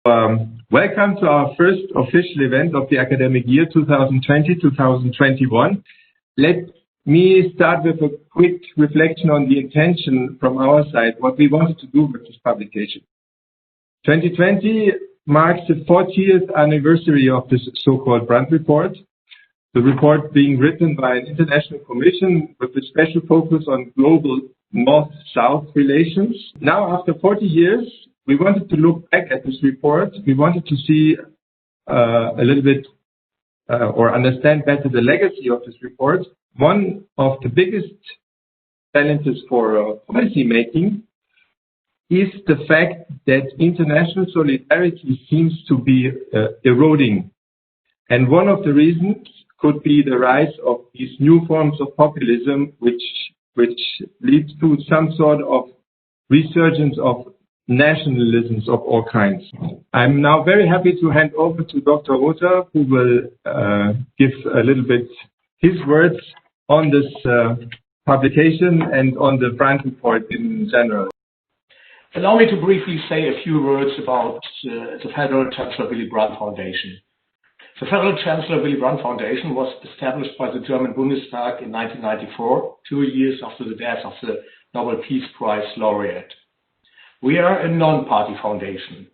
Welcome to our first official event of the academic year 2020-2021. Let me start with a quick reflection on the intention from our side, what we wanted to do with this publication. 2020 marks the 40th anniversary of this so-called Brandt Report, the report being written by an international commission with a special focus on global North-South relations. Now, after 40 years, we wanted to look back at this report. We wanted to see a little bit or understand better the legacy of this report. One of the biggest challenges for policy making is the fact that international solidarity seems to be eroding. And one of the reasons could be the rise of these new forms of populism, which leads to some sort of resurgence of nationalisms of all kinds. I'm now very happy to hand over to Dr. Rother, who will give a little bit his words on this publication and on the Brandt Report in general. Allow me to briefly say a few words about the Federal Chancellor-Willy-Brandt Foundation. The Federal Chancellor-Willy-Brandt Foundation was established by the German Bundestag in 1994, 2 years after the death of the Nobel Peace Prize laureate. We are a non-party foundation,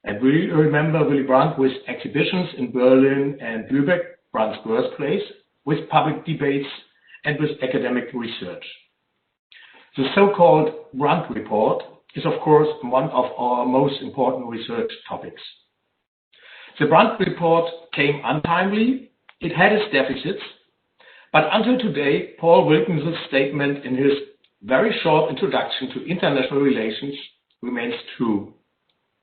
and we remember Willy Brandt with exhibitions in Berlin and Lübeck, Brandt's birthplace, with public debates and with academic research. The so-called Brandt Report is, of course, one of our most important research topics. The Brandt Report came untimely, it had its deficits, but until today, Paul Wilkinson's statement in his very short introduction to international relations remains true.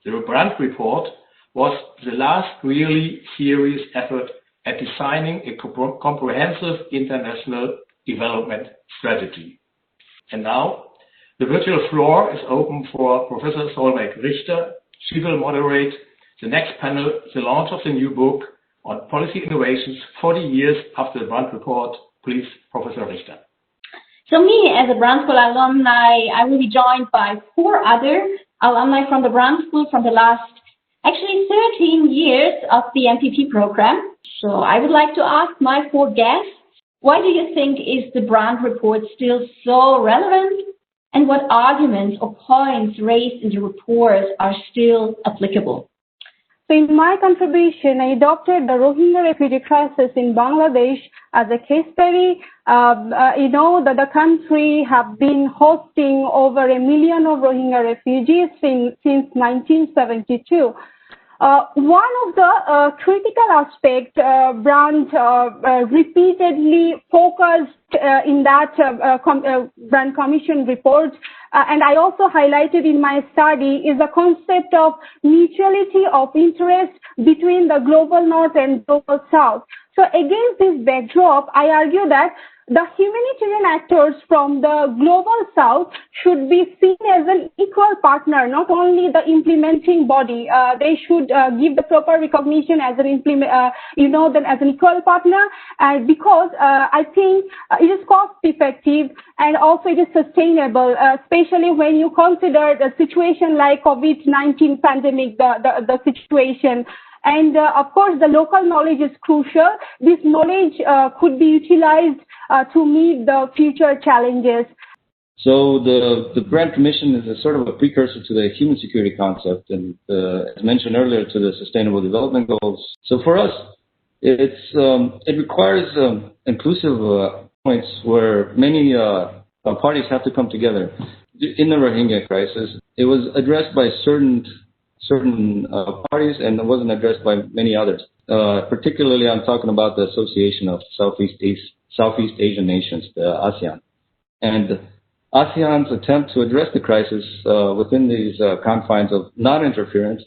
The Brandt Report was the last really serious effort at designing a comprehensive international development strategy. And now, the virtual floor is open for Professor Solveig Richter. She will moderate the next panel, the launch of the new book on policy innovations 40 years after the Brandt Report. Please, Professor Richter. So me, as a Brandt School alumni, I will be joined by 4 other alumni from the Brandt School from the last, actually 13 years of the MPP program. So I would like to ask my 4 guests, why do you think is the Brandt Report still so relevant? And what arguments or points raised in the report are still applicable? So in my contribution, I adopted the Rohingya refugee crisis in Bangladesh as a case study. You know that the country have been hosting over 1 million of Rohingya refugees since 1972. One of the critical aspects Brandt repeatedly focused in that Brandt Commission report, and I also highlighted in my study, is the concept of mutuality of interest between the global North and global South. So against this backdrop, I argue that the humanitarian actors from the global South should be seen as an equal partner, not only the implementing body. They should give the proper recognition as an as an equal partner, because I think it is cost effective and also it is sustainable, especially when you consider the situation like COVID-19 pandemic, the situation. And of course, the local knowledge is crucial. This knowledge could be utilized to meet the future challenges. So the Brandt Commission is a sort of a precursor to the human security concept, and as mentioned earlier, to the Sustainable Development Goals. So for us, it requires inclusive points where many parties have to come together. In the Rohingya crisis, it was addressed by certain parties, and it wasn't addressed by many others. Particularly, I'm talking about the Association of Southeast Asian Nations, the ASEAN. And ASEAN's attempt to address the crisis within these confines of non-interference,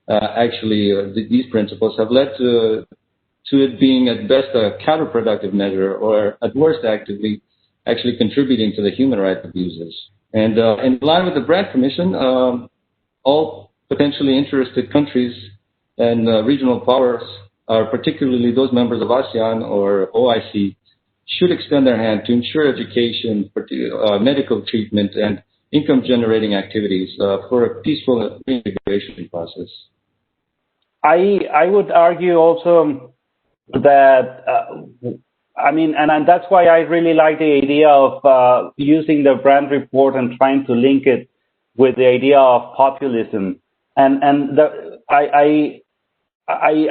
these principles have led to it being at best a counterproductive measure, or at worst actually contributing to the human rights abuses. And in line with the Brandt Commission, all potentially interested countries and regional powers, particularly those members of ASEAN or OIC, should extend their hand to ensure education, medical treatment, and income-generating activities for a peaceful reintegration process. I would argue also that, and that's why I really like the idea of using the Brandt Report and trying to link it with the idea of populism. I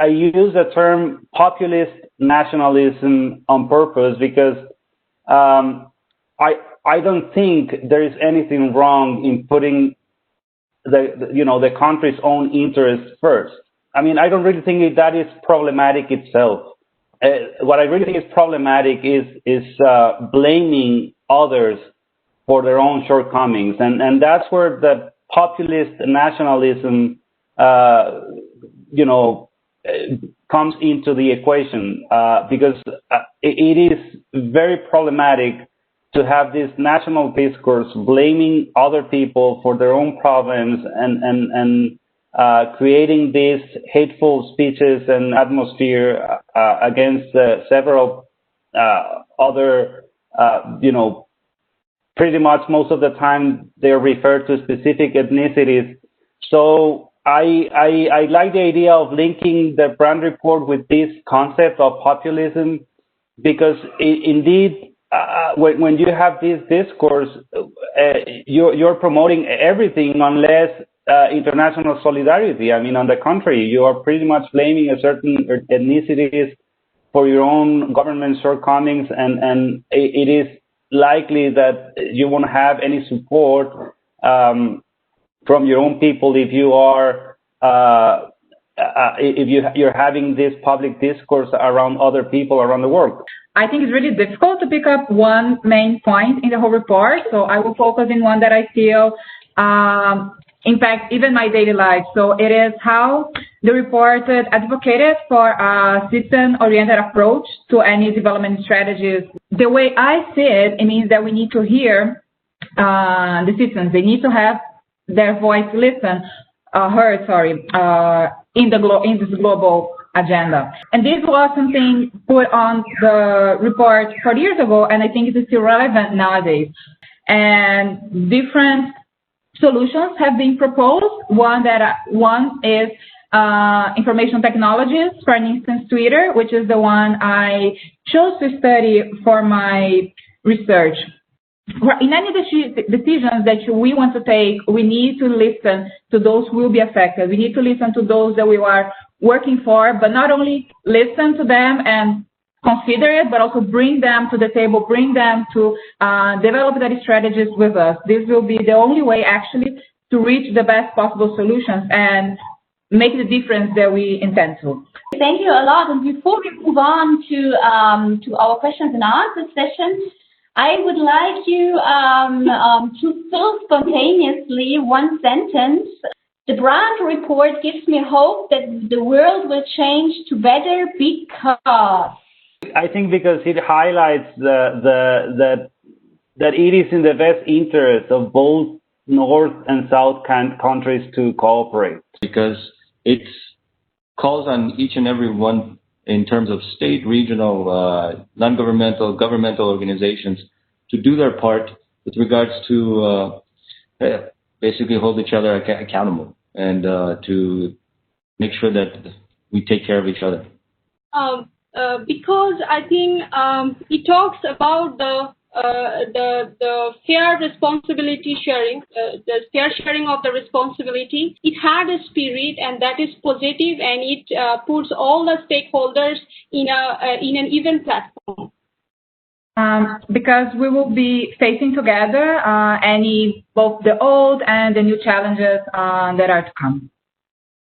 use the term populist nationalism on purpose because I don't think there is anything wrong in putting the country's own interests first. I don't really think that is problematic itself. What I really think is problematic is blaming others for their own shortcomings, and that's where the populist nationalism comes into the equation, because it is very problematic to have this national discourse blaming other people for their own problems and creating these hateful speeches and atmosphere against several other, pretty much most of the time they're referred to specific ethnicities. So I like the idea of linking the Brandt Report with this concept of populism, because indeed, when you have this discourse, you're promoting everything unless international solidarity. On the contrary, you are pretty much blaming a certain ethnicities for your own government shortcomings, and it is likely that you won't have any support from your own people if you are you're having this public discourse around other people around the world. I think it's really difficult to pick up one main point in the whole report, so I will focus in one that I feel impacts even my daily life. So it is how the report advocated for a citizen-oriented approach to any development strategies. The way I see it, it means that we need to hear the citizens. They need to have their voice heard in this global agenda. And this was something put on the report 4 years ago, and I think it is still relevant nowadays. And different solutions have been proposed. One is information technologies, for instance, Twitter, which is the one I chose to study for my research. In any decisions that we want to take, we need to listen to those who will be affected. We need to listen to those that we are working for, but not only listen to them and consider it, but also bring them to the table, bring them to develop their strategies with us. This will be the only way actually to reach the best possible solutions and make the difference that we intend to. Thank you a lot. And before we move on to our questions and answers session, I would like you to fill spontaneously one sentence. The Brandt Report gives me hope that the world will change to better because. I think because it highlights that it is in the best interest of both North and South countries to cooperate. Because it calls on each and every one in terms of state, regional, non-governmental, governmental organizations to do their part with regards to basically hold each other accountable and to make sure that we take care of each other. Because I think it talks about the fair responsibility sharing, the fair sharing of the responsibility. It had a spirit, and that is positive, and it puts all the stakeholders in an even platform. Because we will be facing together both the old and the new challenges that are to come.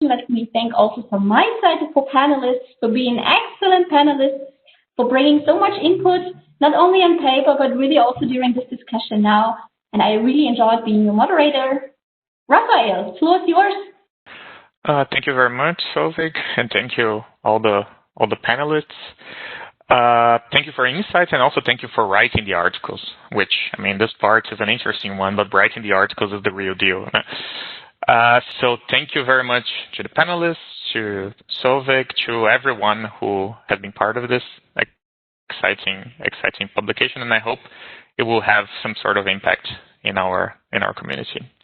Let me thank also from my side the four panelists for being excellent panelists, for bringing so much input, not only on paper, but really also during this discussion now. And I really enjoyed being your moderator. Raphael, the floor is yours. Thank you very much, Solveig, and thank you all the panelists. Thank you for insights, and also thank you for writing the articles, which, this part is an interesting one, but writing the articles is the real deal. So thank you very much to the panelists, to Solveig, to everyone who has been part of this exciting publication, and I hope it will have some sort of impact in our community.